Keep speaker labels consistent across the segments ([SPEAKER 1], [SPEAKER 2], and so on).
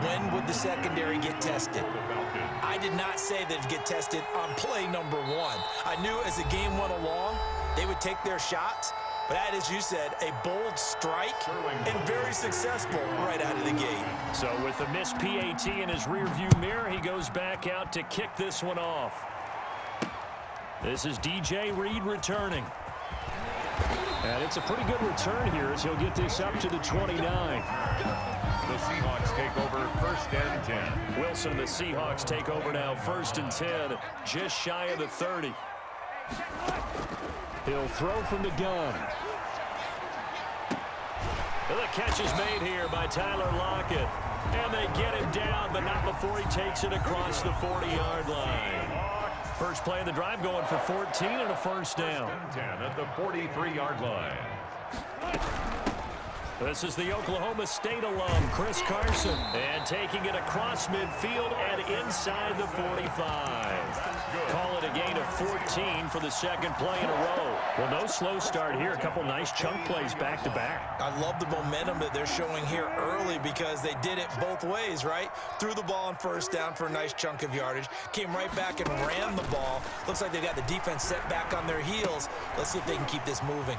[SPEAKER 1] when would the secondary get tested? I did not say that it'd get tested on play number 1. I knew as the game went along, they would take their shots. But that, as you said, a bold strike and very successful right out of the gate.
[SPEAKER 2] So with the missed PAT in his rearview mirror, he goes back out to kick this one off. This is DJ Reed returning. And it's a pretty good return here as he'll get this up to the 29.
[SPEAKER 3] The Seahawks take over 1st and 10.
[SPEAKER 2] Wilson and the Seahawks take over now 1st and 10, just shy of the 30. He'll throw from the gun. The catch is made here by Tyler Lockett. And they get him down, but not before he takes it across the 40-yard line. First play of the drive going for 14 and a first down.
[SPEAKER 3] 10 at the 43-yard line.
[SPEAKER 2] This is the Oklahoma State alum, Chris Carson. And taking it across midfield and inside the 45. Call it a gain of 14 for the second play in a row. Well, no slow start here. A couple nice chunk plays back-to-back.
[SPEAKER 1] I love the momentum that they're showing here early because they did it both ways, right? Threw the ball on first down for a nice chunk of yardage. Came right back and ran the ball. Looks like they got the defense set back on their heels. Let's see if they can keep this moving.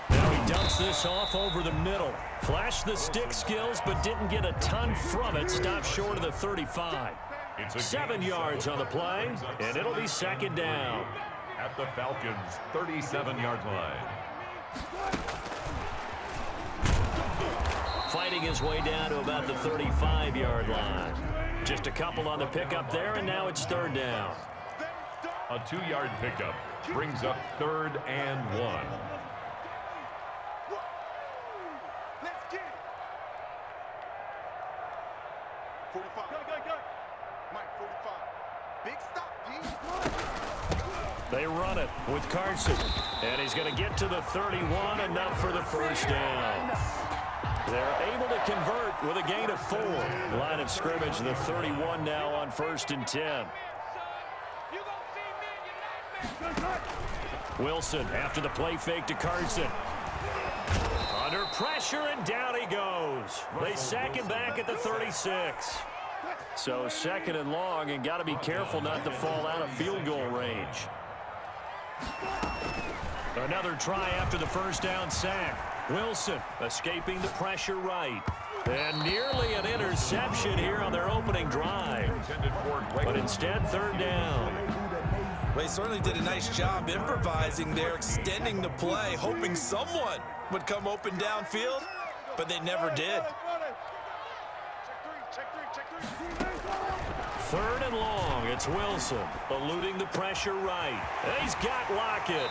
[SPEAKER 2] Now he dumps this off over the middle. Flashed the stick skills, but didn't get a ton from it. Stopped short of the 35. 7 yards on the play, and it'll be second down.
[SPEAKER 3] At the Falcons' 37-yard line.
[SPEAKER 2] Fighting his way down to about the 35-yard line. Just a couple on the pickup there, and now it's third down.
[SPEAKER 3] A 2-yard pickup brings up 3rd and 1.
[SPEAKER 2] They run it with Carson, and he's going to get to the 31, enough for the first down. They're able to convert with a gain of 4. Line of scrimmage, the 31 now on 1st and 10. Wilson after the play fake to Carson. Under pressure, and down he goes. They sack him back at the 36. So 2nd and long, and got to be careful not to fall out of field goal range. Another try after the first down sack. Wilson escaping the pressure right. And nearly an interception here on their opening drive. But instead, 3rd down.
[SPEAKER 1] Well, he certainly did a nice job improvising there, extending the play, hoping someone would come open downfield, but they never did.
[SPEAKER 2] 3rd and long, it's Wilson, eluding the pressure right. He's got Lockett,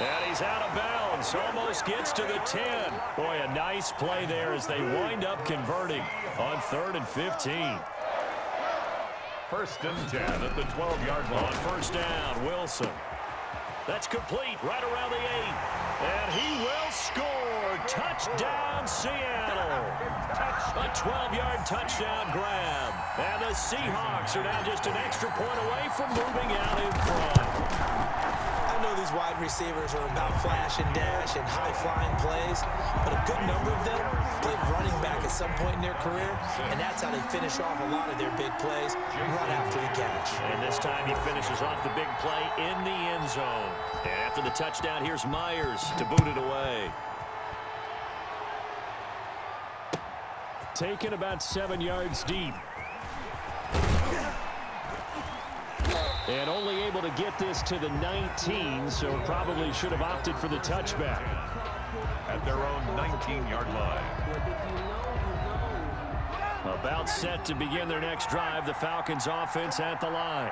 [SPEAKER 2] and he's out of bounds, almost gets to the 10. Boy, a nice play there as they wind up converting on 3rd and 15.
[SPEAKER 3] 1st and 10 at the 12-yard line.
[SPEAKER 2] On first down, Wilson. That's complete right around the 8. And he will score. Touchdown, Seattle. A 12-yard touchdown grab. And the Seahawks are now just an extra point away from moving out in front.
[SPEAKER 1] I know these wide receivers are about flash and dash and high-flying plays, but a good number of them played running back at some point in their career, and that's how they finish off a lot of their big plays, run after the catch.
[SPEAKER 2] And this time he finishes off the big play in the end zone. And after the touchdown, here's Myers to boot it away. Taken about 7 yards deep. And only able to get this to the 19, so probably should have opted for the touchback.
[SPEAKER 3] At their own 19-yard line.
[SPEAKER 2] About set to begin their next drive, the Falcons offense at the line.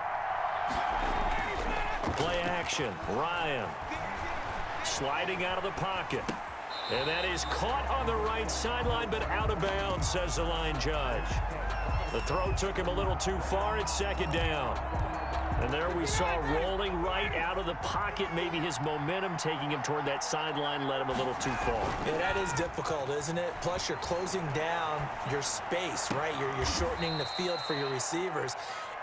[SPEAKER 2] Play action, Ryan. Sliding out of the pocket. And that is caught on the right sideline, but out of bounds, says the line judge. The throw took him a little too far. It's 2nd down. And there we saw rolling right out of the pocket. Maybe his momentum taking him toward that sideline led him a little too far.
[SPEAKER 1] Yeah, that is difficult, isn't it? Plus, you're closing down your space, right? You're shortening the field for your receivers.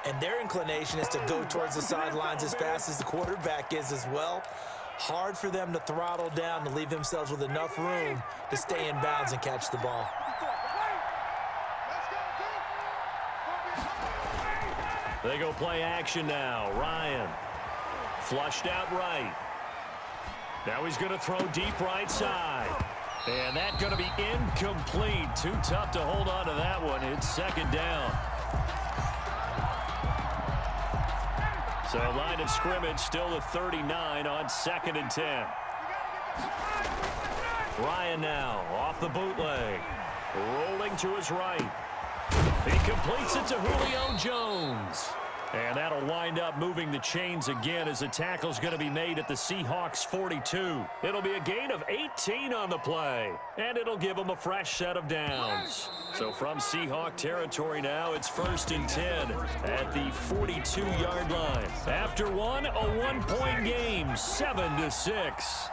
[SPEAKER 1] And their inclination is to go towards the sidelines as fast as the quarterback is as well. Hard for them to throttle down to leave themselves with enough room to stay in bounds and catch the ball.
[SPEAKER 2] They go play action now. Ryan flushed out right. Now he's going to throw deep right side. And that's going to be incomplete. Too tough to hold on to that one. It's second down. So line of scrimmage still at 39 on 2nd and 10. Ryan now off the bootleg. Rolling to his right. He completes it to Julio Jones. And that'll wind up moving the chains again as the tackle's going to be made at the Seahawks 42. It'll be a gain of 18 on the play, and it'll give them a fresh set of downs. So from Seahawk territory now, it's 1st and 10 at the 42-yard line. After one, a one-point game, 7-6.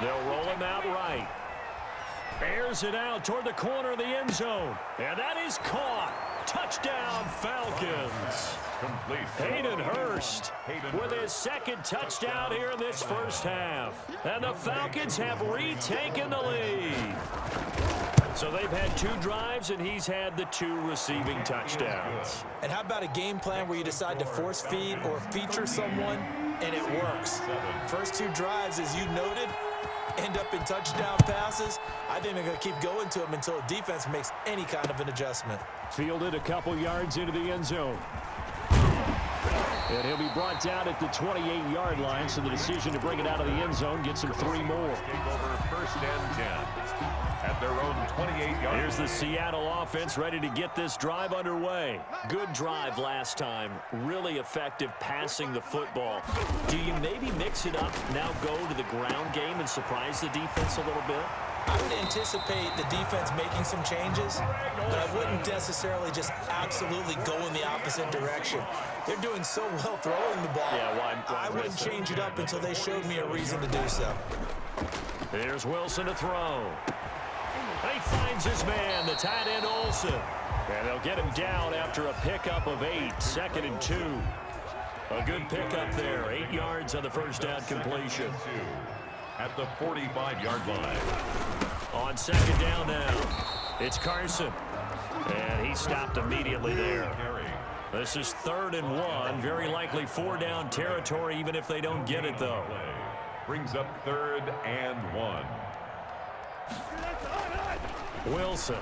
[SPEAKER 2] They'll roll him out right. Airs it out toward the corner of the end zone. And that is caught. Touchdown, Falcons.
[SPEAKER 3] Complete.
[SPEAKER 2] Hayden Hurst with his second touchdown here in this first half. And the Falcons have retaken the lead. So they've had 2 drives, and he's had the 2 receiving touchdowns.
[SPEAKER 1] And how about a game plan where you decide to force feed or feature someone, and it works? First 2 drives, as you noted, end up in touchdown passes. I think they're going to keep going to him until the defense makes any kind of an adjustment.
[SPEAKER 2] Fielded a couple yards into the end zone. And he'll be brought down at the 28-yard line, so the decision to bring it out of the end zone gets him 3 more.
[SPEAKER 3] Take over 1st and 10 at their own 28-yard.
[SPEAKER 2] Here's the Seattle offense ready to get this drive underway. Good drive last time. Really effective passing the football. Do you maybe mix it up, now go to the ground game and surprise the defense a little bit?
[SPEAKER 1] I would anticipate the defense making some changes, but I wouldn't necessarily just absolutely go in the opposite direction. They're doing so well throwing the ball.
[SPEAKER 2] Yeah, why
[SPEAKER 1] I wouldn't change it up until they showed me a reason to do so.
[SPEAKER 2] Here's Wilson to throw. He finds his man, the tight end Olsen. And they'll get him down after a pickup of 8, 2nd and 2. A good pickup there, 8 yards on the first down completion.
[SPEAKER 3] At the 45-yard line.
[SPEAKER 2] On 2nd down now, it's Carson. And he stopped immediately there. This is 3rd and 1, very likely 4-down territory even if they don't get it though.
[SPEAKER 3] Brings up 3rd and 1.
[SPEAKER 2] Wilson.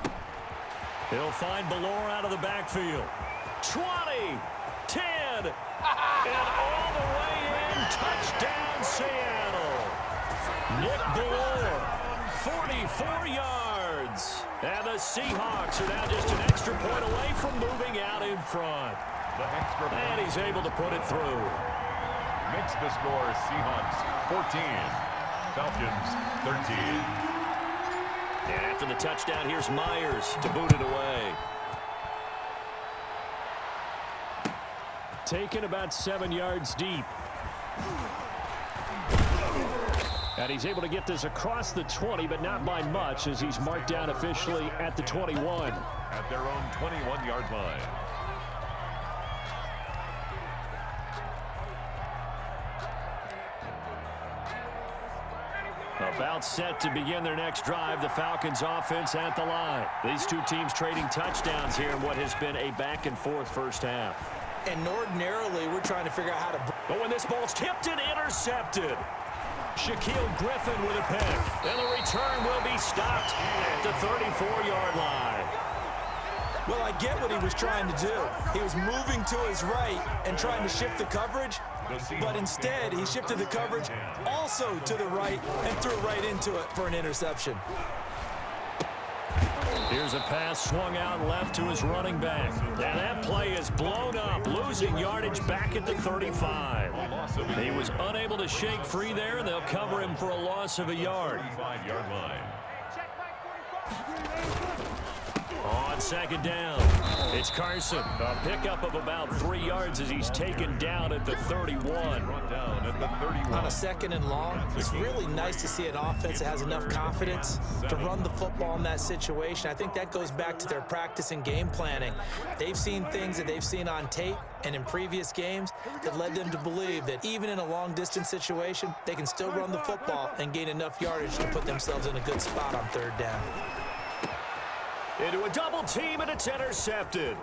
[SPEAKER 2] He'll find Ballore out of the backfield. 20, 10, and all the way in. Touchdown, Seattle. Nick Ballore, 44 yards. And the Seahawks are now just an extra point away from moving out in front. And he's able to put it through.
[SPEAKER 3] Makes the score Seahawks 14, Falcons 13.
[SPEAKER 2] And after the touchdown, here's Myers to boot it away. Taken about 7 yards deep. And he's able to get this across the 20, but not by much, as he's marked down officially at the 21.
[SPEAKER 3] At their own 21-yard line.
[SPEAKER 2] About set to begin their next drive, the Falcons offense at the line. These 2 teams trading touchdowns here in what has been a back-and-forth first half.
[SPEAKER 1] And ordinarily, we're trying to figure out how to...
[SPEAKER 2] But when this ball's tipped and intercepted, Shaquille Griffin with a pick. And the return will be stopped at the 34-yard line.
[SPEAKER 1] Well, I get what he was trying to do. He was moving to his right and trying to shift the coverage, but instead he shifted the coverage also to the right and threw right into it for an interception.
[SPEAKER 2] Here's a pass swung out left to his running back. And that play is blown up, losing yardage back at the 35. He was unable to shake free there, and they'll cover him for a loss of a yard.
[SPEAKER 3] 35-yard line.
[SPEAKER 2] On 2nd down, it's Carson. A pickup of about 3 yards as he's taken down at the 31.
[SPEAKER 3] Down at the 31.
[SPEAKER 1] On a 2nd and long, it's really nice to see an offense that has enough confidence to run the football in that situation. I think that goes back to their practice and game planning. They've seen things that they've seen on tape and in previous games that led them to believe that even in a long-distance situation, they can still run the football and gain enough yardage to put themselves in a good spot on 3rd down.
[SPEAKER 2] Into a double team, and it's intercepted.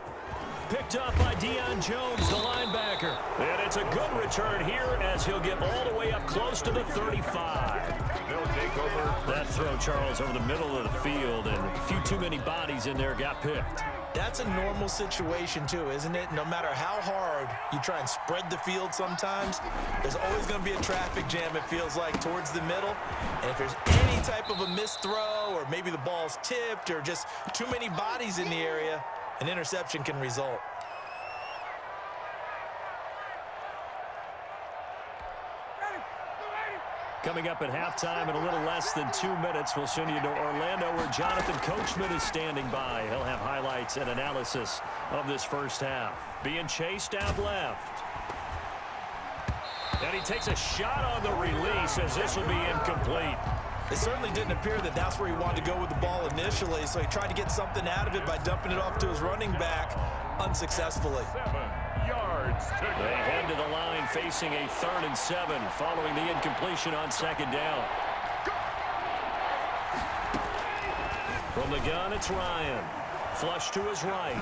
[SPEAKER 2] Picked up by Deion Jones, the linebacker. And it's a good return here as he'll get all the way up close to the 35.
[SPEAKER 3] They'll take over.
[SPEAKER 2] That throw, Charles, over the middle of the field, and a few too many bodies in there got picked.
[SPEAKER 1] That's a normal situation, too, isn't it? No matter how hard you try and spread the field sometimes, there's always going to be a traffic jam, it feels like, towards the middle. And if there's any type of a missed throw, or maybe the ball's tipped, or just too many bodies in the area, an interception can result.
[SPEAKER 2] Coming up at halftime in a little less than 2 minutes, we'll send you to Orlando where Jonathan Coachman is standing by. He'll have highlights and analysis of this first half. Being chased out left. And he takes a shot on the release as this will be incomplete.
[SPEAKER 1] It certainly didn't appear that that's where he wanted to go with the ball initially, so he tried to get something out of it by dumping it off to his running back unsuccessfully.
[SPEAKER 3] 7 yards to go.
[SPEAKER 2] They head to the line facing a 3rd and 7 following the incompletion on 2nd down. From the gun, it's Ryan. Flush to his right.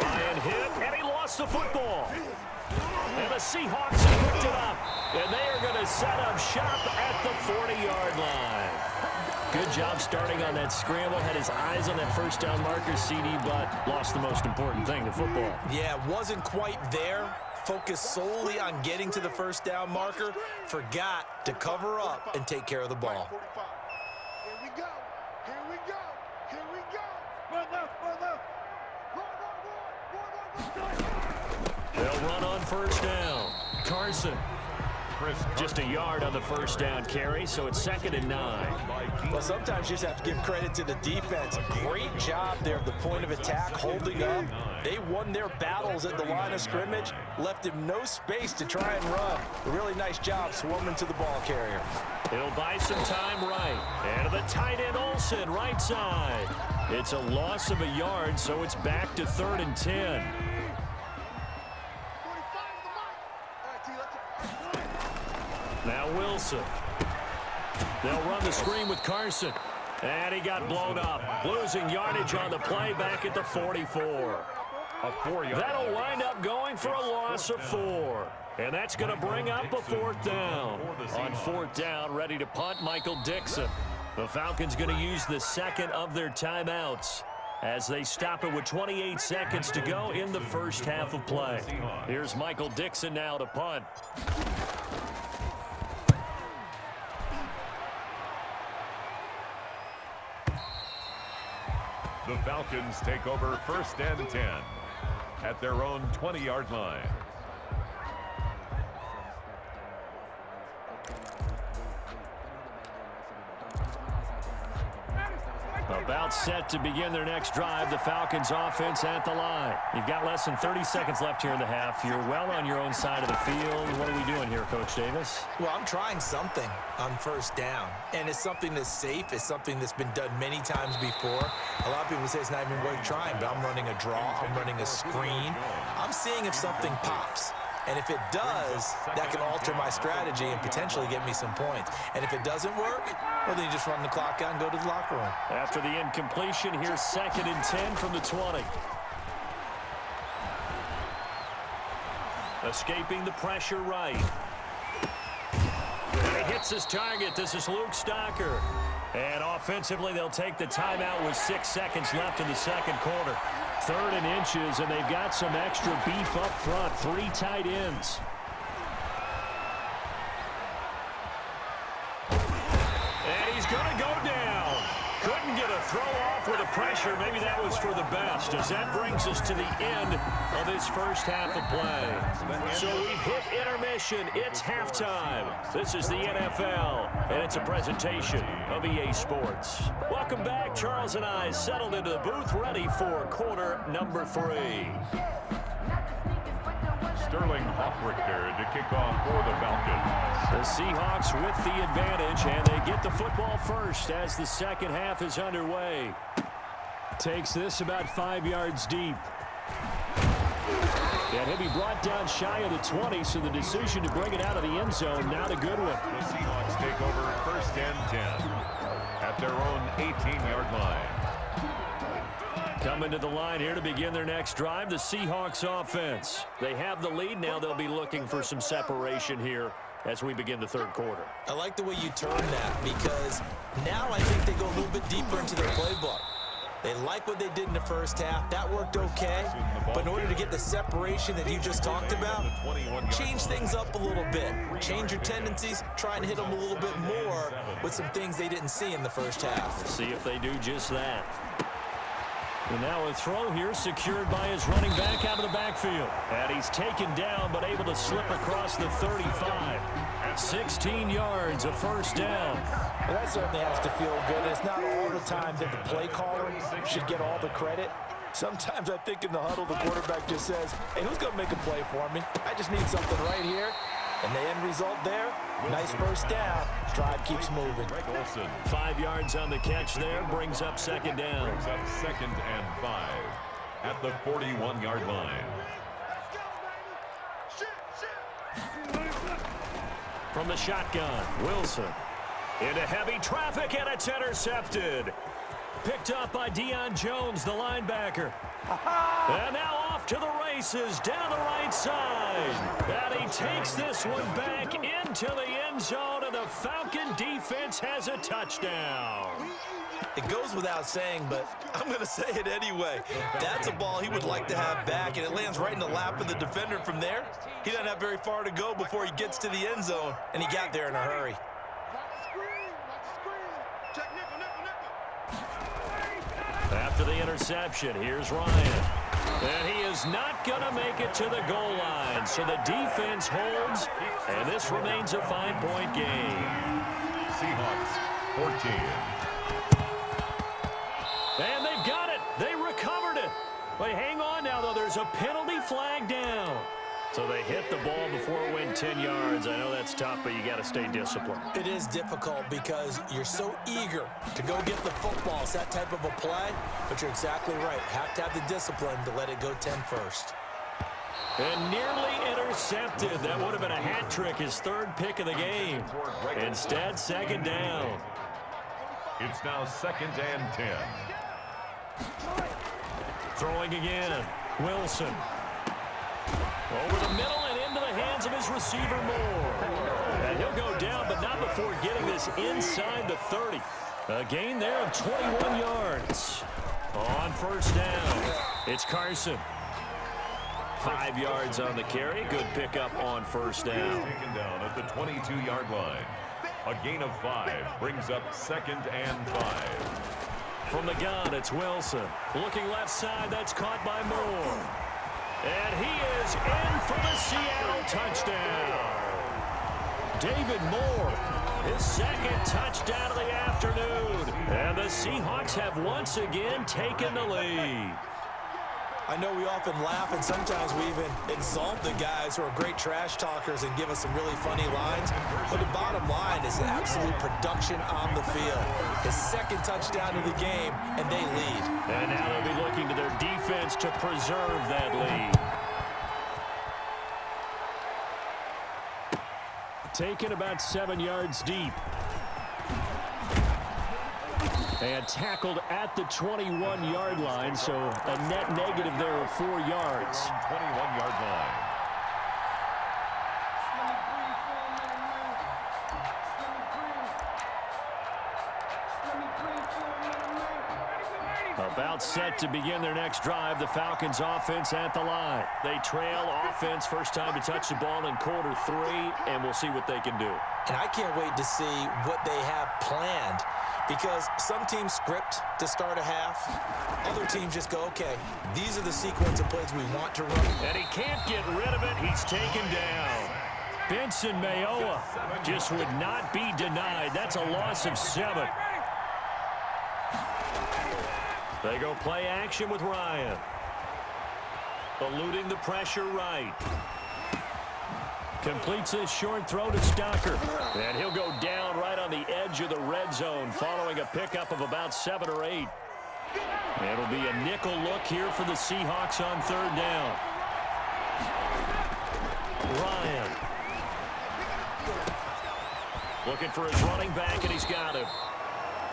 [SPEAKER 2] Ryan hit, and he lost the football. And the Seahawks have picked it up. And they are going to set up shop at the 40-yard line. Good job starting on that scramble. Had his eyes on that first down marker, CD, but lost the most important thing, the football.
[SPEAKER 1] Yeah, wasn't quite there. Focused solely on getting to the first down marker. Forgot to cover up and take care of the ball.
[SPEAKER 4] Here we go. Here we go. Here we go. Run left, run left.
[SPEAKER 2] They'll run on first down. Carson. Just a yard on the first down carry, so it's 2nd and 9.
[SPEAKER 1] Well, sometimes you just have to give credit to the defense. Great job there at the point of attack, holding up. They won their battles at the line of scrimmage, left him no space to try and run. A really nice job swarming to the ball carrier.
[SPEAKER 2] It'll buy some time right. And to the tight end Olsen, right side. It's a loss of a yard, so it's back to 3rd and 10. Now Wilson. They'll run the screen with Carson. And he got blown up. Losing yardage on the play back at the 44.
[SPEAKER 3] A 4-yard.
[SPEAKER 2] That'll wind up going for a loss of 4. And that's going to bring up a 4th down. On 4th down, ready to punt, Michael Dixon. The Falcons going to use the 2nd of their timeouts as they stop it with 28 seconds to go in the first half of play. Here's Michael Dixon now to punt.
[SPEAKER 3] The Falcons take over 1st and 10 at their own 20-yard line.
[SPEAKER 2] About set to begin their next drive. The Falcons offense at the line. You've got less than 30 seconds left here in the half. You're well on your own side of the field. What are we doing here, Coach Davis?
[SPEAKER 1] Well, I'm trying something on first down, and it's something that's safe. It's something that's been done many times before. A lot of people say it's not even worth trying, but I'm running a draw. I'm running a screen. I'm seeing if something pops. And if it does, that can alter my strategy and potentially get me some points. And if it doesn't work, well, then you just run the clock out and go to the locker room.
[SPEAKER 2] After the incompletion, here's 2nd and 10 from the 20. Escaping the pressure right. And he hits his target. This is Luke Stocker. And offensively, they'll take the timeout with 6 seconds left in the 2nd quarter. 3rd and inches, and they've got some extra beef up front. 3 tight ends. And he's going to go down. Couldn't get a throw off with the pressure. Maybe that was for the best, as that brings us to the end of this first half of play. So we've hit intermission. It's halftime. This is the NFL, and it's a presentation of EA Sports. Welcome back. Charles and I settled into the booth, ready for quarter number 3.
[SPEAKER 3] Sterling Hoffrichter to kick off for the Falcons.
[SPEAKER 2] The Seahawks with the advantage, and they get the football first as the second half is underway. Takes this about 5 yards deep. And he'll be brought down shy of the 20, so the decision to bring it out of the end zone, not a good one.
[SPEAKER 3] The Seahawks take over 1st and 10 at their own 18-yard line.
[SPEAKER 2] Coming to the line here to begin their next drive, the Seahawks offense. They have the lead. Now they'll be looking for some separation here as we begin the third quarter.
[SPEAKER 1] I like the way you turn that because now I think they go a little bit deeper into their playbook. They like what they did in the first half. That worked okay. But in order to get the separation that you just talked about, change things up a little bit. Change your tendencies. Try and hit them a little bit more with some things they didn't see in the first half.
[SPEAKER 2] See if they do just that. And now a throw here secured by his running back out of the backfield. And he's taken down but able to slip across the 35. 16 yards, a first down.
[SPEAKER 1] Well, that certainly has to feel good. It's not all the time that the play caller should get all the credit. Sometimes I think in the huddle the quarterback just says, hey, who's going to make a play for me? I just need something right here. And the end result there, nice first down. Drive keeps moving.
[SPEAKER 2] 5 yards on the catch there, brings up second down.
[SPEAKER 3] Brings up 2nd and 5 at the 41-yard line.
[SPEAKER 2] From the shotgun, Wilson. Into heavy traffic, and it's intercepted. Picked up by Deion Jones, the linebacker. And now off to the races, down the right side. And he takes this one back into the end zone, and the Falcon defense has a touchdown.
[SPEAKER 1] It goes without saying, but I'm going to say it anyway. That's a ball he would like to have back, and it lands right in the lap of the defender. From there, he doesn't have very far to go before he gets to the end zone, and he got there in a hurry.
[SPEAKER 2] After the interception, here's Ryan. And he is not going to make it to the goal line, so the defense holds, and this remains a 5-point game.
[SPEAKER 3] Seahawks 14.
[SPEAKER 2] And they've got it. They recovered it. But hang on now, though. There's a penalty flag down. So they hit the ball before it went 10 yards. I know that's tough, but you got to stay disciplined.
[SPEAKER 1] It is difficult because you're so eager to go get the football. It's that type of a play, but you're exactly right. Have to have the discipline to let it go 10 first.
[SPEAKER 2] And nearly intercepted. That would have been a hat trick, his third pick of the game. Instead, second down.
[SPEAKER 3] It's now 2nd and 10.
[SPEAKER 2] Throwing again, Wilson. Over the middle and into the hands of his receiver, Moore. And he'll go down, but not before getting this inside the 30. A gain there of 21 yards. On first down, it's Carson. 5 yards on the carry. Good pickup on first down.
[SPEAKER 3] Taken down at the 22-yard line. A gain of 5 brings up 2nd and 5.
[SPEAKER 2] From the gun, it's Wilson. Looking left side, that's caught by Moore. And he is in for the Seattle touchdown. David Moore, his second touchdown of the afternoon. And the Seahawks have once again taken the lead.
[SPEAKER 1] I know we often laugh, and sometimes we even exalt the guys who are great trash talkers and give us some really funny lines. But the bottom line is absolute production on the field. His second touchdown of the game, and they lead.
[SPEAKER 2] And now they'll be looking to their defense to preserve that lead. Taken about 7 yards deep. And tackled at the 21-yard line, so a net negative there of 4 yards.
[SPEAKER 3] 21-yard line.
[SPEAKER 2] About set to begin their next drive, the Falcons offense at the line. They trail offense, first time to touch the ball in quarter 3, and we'll see what they can do.
[SPEAKER 1] And I can't wait to see what they have planned, because some teams script to start a half. Other teams just go, okay, these are the sequence of plays we want to run.
[SPEAKER 2] And he can't get rid of it. He's taken down. Benson Mayowa just would not be denied. That's a loss of 7. They go play action with Ryan. Eluding the pressure right. Completes his short throw to Stocker. And he'll go down right on the edge of the red zone following a pickup of about 7 or 8. It'll be a nickel look here for the Seahawks on third down. Ryan. Looking for his running back, and he's got him.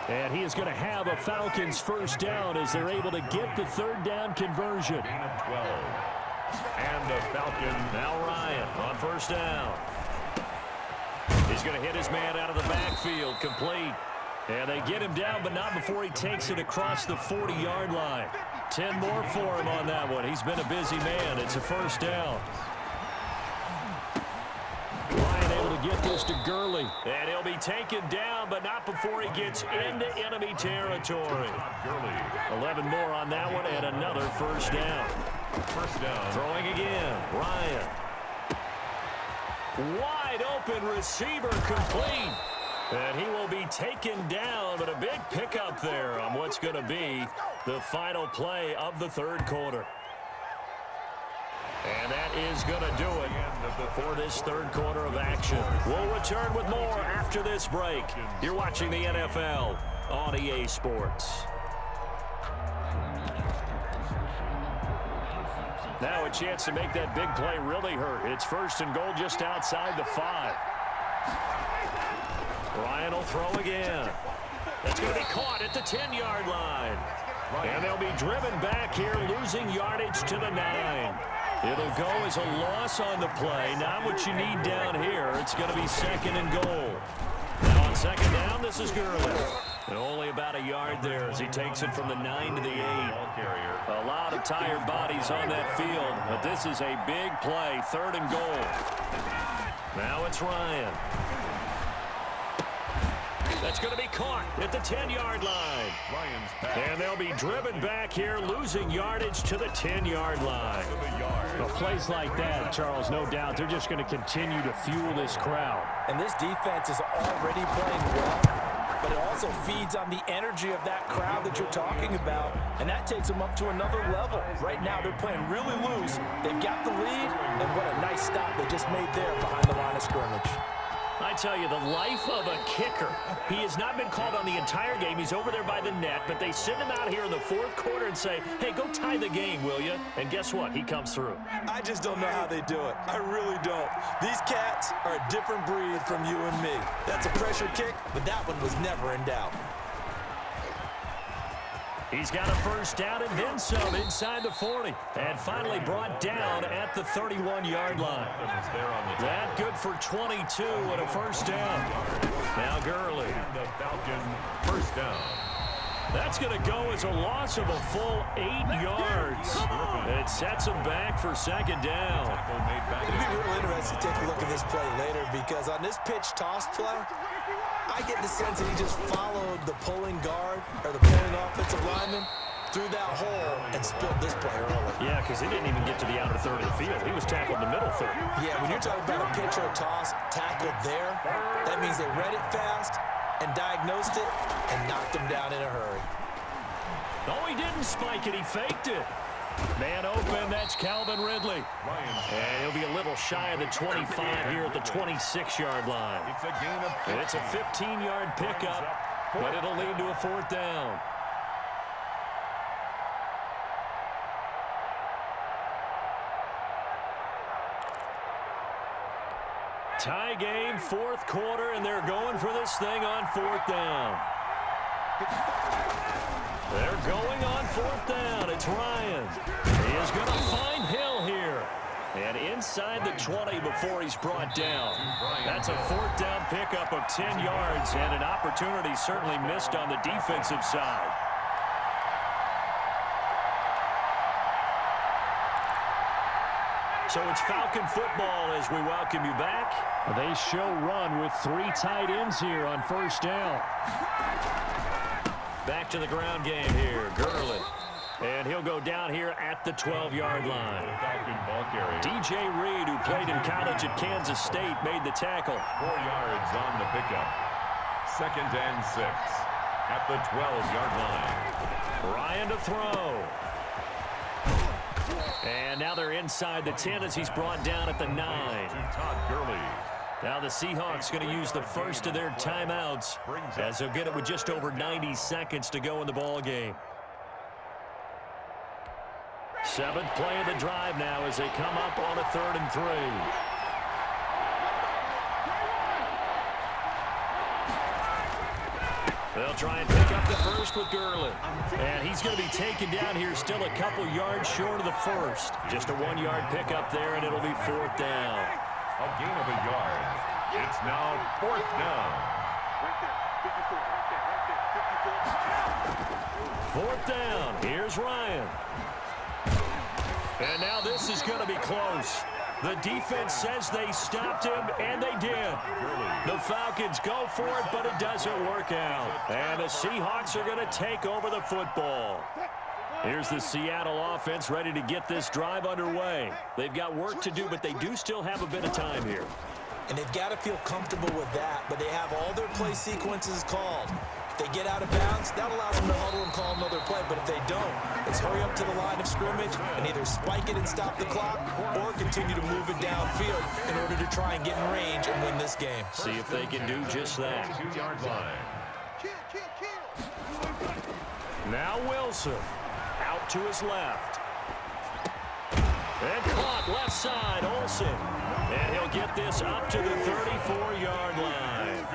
[SPEAKER 2] And he is going to have a Falcons first down as they're able to get the third down conversion.
[SPEAKER 3] Gain of 12. And the Falcons.
[SPEAKER 2] Now Ryan on first down. He's going to hit his man out of the backfield, complete. And they get him down, but not before he takes it across the 40-yard line. 10 more for him on that one. He's been a busy man. It's a first down. Ryan able to get this to Gurley. And he'll be taken down, but not before he gets into enemy territory. 11 more on that one, and another first down.
[SPEAKER 3] First down.
[SPEAKER 2] Throwing again. Ryan. Wide open receiver, complete. And he will be taken down, but a big pickup there on what's going to be the final play of the third quarter. And that is going to do it for this third quarter of action. We'll return with more after this break. You're watching the NFL on EA Sports. Now a chance to make that big play really hurt. It's first and goal just outside the 5. Ryan will throw again. That's going to be caught at the 10-yard line. And they'll be driven back here, losing yardage to the 9. It'll go as a loss on the play. Not what you need down here. It's going to be second and goal. Now on second down, this is Gurley. And only about a yard there as he takes it from the 9 to the 8. A lot of tired bodies on that field, but this is a big play, third and goal. Now it's Ryan. That's going to be caught at the 10-yard line. And they'll be driven back here, losing yardage to the 10-yard line. Well, plays like that, Charles, no doubt, they're just going to continue to fuel this crowd.
[SPEAKER 1] And this defense is already playing well, but it also feeds on the energy of that crowd that you're talking about, and that takes them up to another level. Right now, they're playing really loose. They've got the lead, and what a nice stop they just made there behind the line of scrimmage.
[SPEAKER 2] I tell you, the life of a kicker. He has not been called on the entire game. He's over there by the net, but they send him out here in the fourth quarter and say, hey, go tie the game, will you? And guess what? He comes through.
[SPEAKER 1] I just don't know how they do it. I really don't. These cats are a different breed from you and me. That's a pressure kick, but that one was never in doubt.
[SPEAKER 2] He's got a first down and then some inside the 40. And finally brought down at the 31-yard line. That good for 22 and a first down. Now Gurley.
[SPEAKER 3] The Falcon first down.
[SPEAKER 2] That's going to go as a loss of a full 8 yards. It sets him back for second down.
[SPEAKER 1] It'll be real interesting to take a look at this play later because on this pitch toss play, I get the sense that he just followed the pulling guard or the pulling offensive lineman through that hole and spilled this play early.
[SPEAKER 2] Yeah, because he didn't even get to the outer third of the field. He was tackled in the middle third.
[SPEAKER 1] Yeah, when you're talking about a pitch or a toss tackled there, that means they read it fast and diagnosed it and knocked him down in a hurry.
[SPEAKER 2] No, he didn't spike it. He faked it. Man open, that's Calvin Ridley. And he'll be a little shy of the 25 here at the 26-yard line.
[SPEAKER 3] It's a gain of 15.
[SPEAKER 2] It's a 15-yard pickup, but it'll lead to a fourth down. Tie game, fourth quarter, and they're going for this thing on fourth down. They're going on fourth down. It's Ryan. He is going to find Hill here. And inside the 20 before he's brought down. That's a fourth down pickup of 10 yards and an opportunity certainly missed on the defensive side. So it's Falcon football as we welcome you back. They show run with 3 tight ends here on first down. Back to the ground game here, Gurley. And he'll go down here at the 12-yard line. DJ Reed, who played in college at Kansas State, made the tackle.
[SPEAKER 3] 4 yards on the pickup. Second and 6 at the 12-yard line.
[SPEAKER 2] Ryan to throw. And now they're inside the 10 as he's brought down at the 9.
[SPEAKER 3] To Todd Gurley.
[SPEAKER 2] Now the Seahawks going to use the first of their timeouts as they'll get it with just over 90 seconds to go in the ball game. 7th play of the drive now as they come up on a 3rd and 3. They'll try and pick up the first with Gurley. And he's going to be taken down here, still a couple yards short of the first. Just a 1-yard pickup there, and it'll be 4th down.
[SPEAKER 3] A gain of a yard. It's now 4th down.
[SPEAKER 4] Right there. 54.
[SPEAKER 2] 4th down. Here's Ryan. And now this is going to be close. The defense says they stopped him, and they did. The Falcons go for it, but it doesn't work out. And the Seahawks are going to take over the football. Here's the Seattle offense ready to get this drive underway. They've got work to do, but they do still have a bit of time here.
[SPEAKER 1] And they've got to feel comfortable with that, but they have all their play sequences called. If they get out of bounds, that allows them to huddle and call another play, but if they don't, it's hurry up to the line of scrimmage and either spike it and stop the clock or continue to move it downfield in order to try and get in range and win this game.
[SPEAKER 2] See if they can do just that.
[SPEAKER 3] 2-yard line.
[SPEAKER 2] Now Wilson out to his left. And caught left side, Olsen. And he'll get this up to the 34-yard line.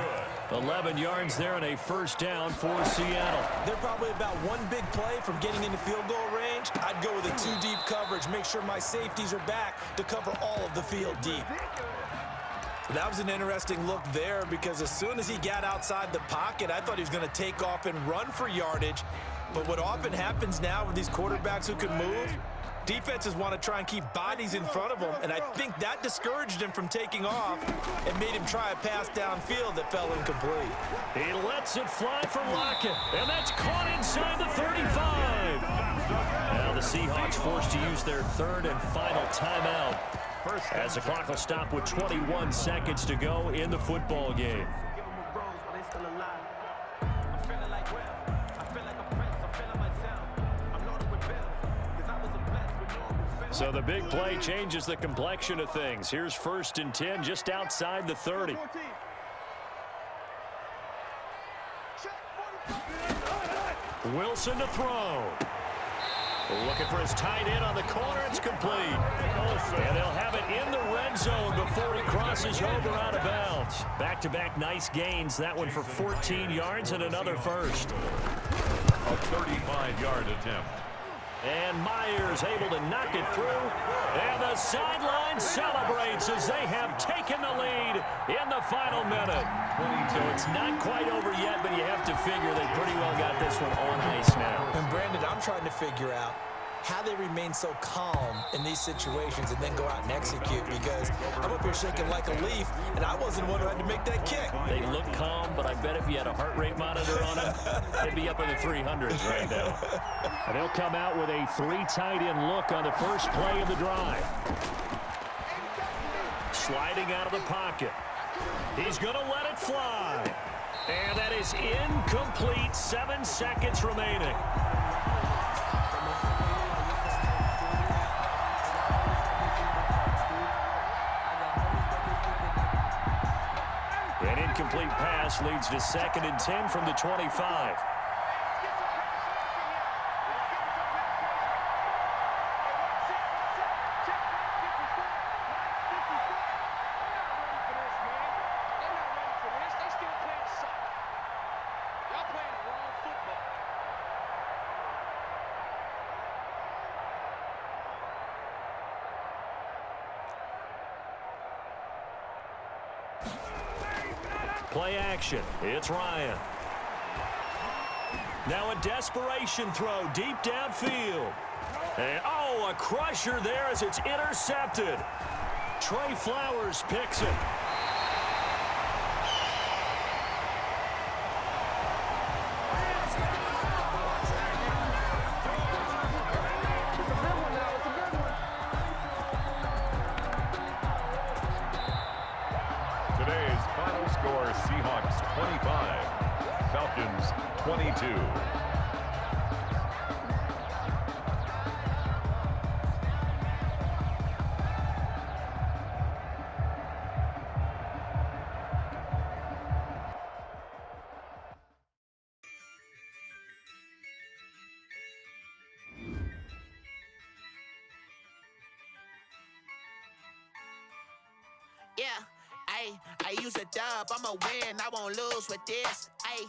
[SPEAKER 2] 11 yards there and a 1st down for Seattle.
[SPEAKER 1] They're probably about one big play from getting into field goal range. I'd go with a 2-deep coverage, make sure my safeties are back to cover all of the field deep. That was an interesting look there because as soon as he got outside the pocket, I thought he was going to take off and run for yardage. But what often happens now with these quarterbacks who can move, defenses want to try and keep bodies in front of them, and I think that discouraged him from taking off and made him try a pass downfield that fell incomplete.
[SPEAKER 2] He lets it fly for Lockett, and that's caught inside the 35. Now the Seahawks forced to use their 3rd and final timeout as the clock will stop with 21 seconds to go in the football game. So the big play changes the complexion of things. Here's 1st and 10 just outside the 30. Wilson to throw. Looking for his tight end on the corner. It's complete. And they'll have it in the red zone before he crosses over out of bounds. Back-to-back nice gains. That one for 14 yards and another first.
[SPEAKER 3] A 35-yard attempt.
[SPEAKER 2] And Myers able to knock it through. And the sideline celebrates as they have taken the lead in the final minute. So it's not quite over yet, but you have to figure they pretty well got this one on ice now.
[SPEAKER 1] And Brandon, I'm trying to figure out how they remain so calm in these situations and then go out and execute, because I'm up here shaking like a leaf, and I wasn't the one who had to make that kick.
[SPEAKER 2] They look calm, but I bet if you had a heart rate monitor on them, they'd be up in the 300s right now. And they'll come out with a 3 tight end look on the first play of the drive. Sliding out of the pocket. He's going to let it fly. And that is incomplete. 7 seconds remaining. An incomplete pass leads to 2nd and 10 from the 25. Play action. It's Ryan. Now a desperation throw deep downfield. And, oh, a crusher there as it's intercepted. Trey Flowers picks it.
[SPEAKER 3] Today's final score, Seahawks 25, Falcons 22.
[SPEAKER 5] Yeah, I use a dub, I'ma win, I won't lose with this. Ay,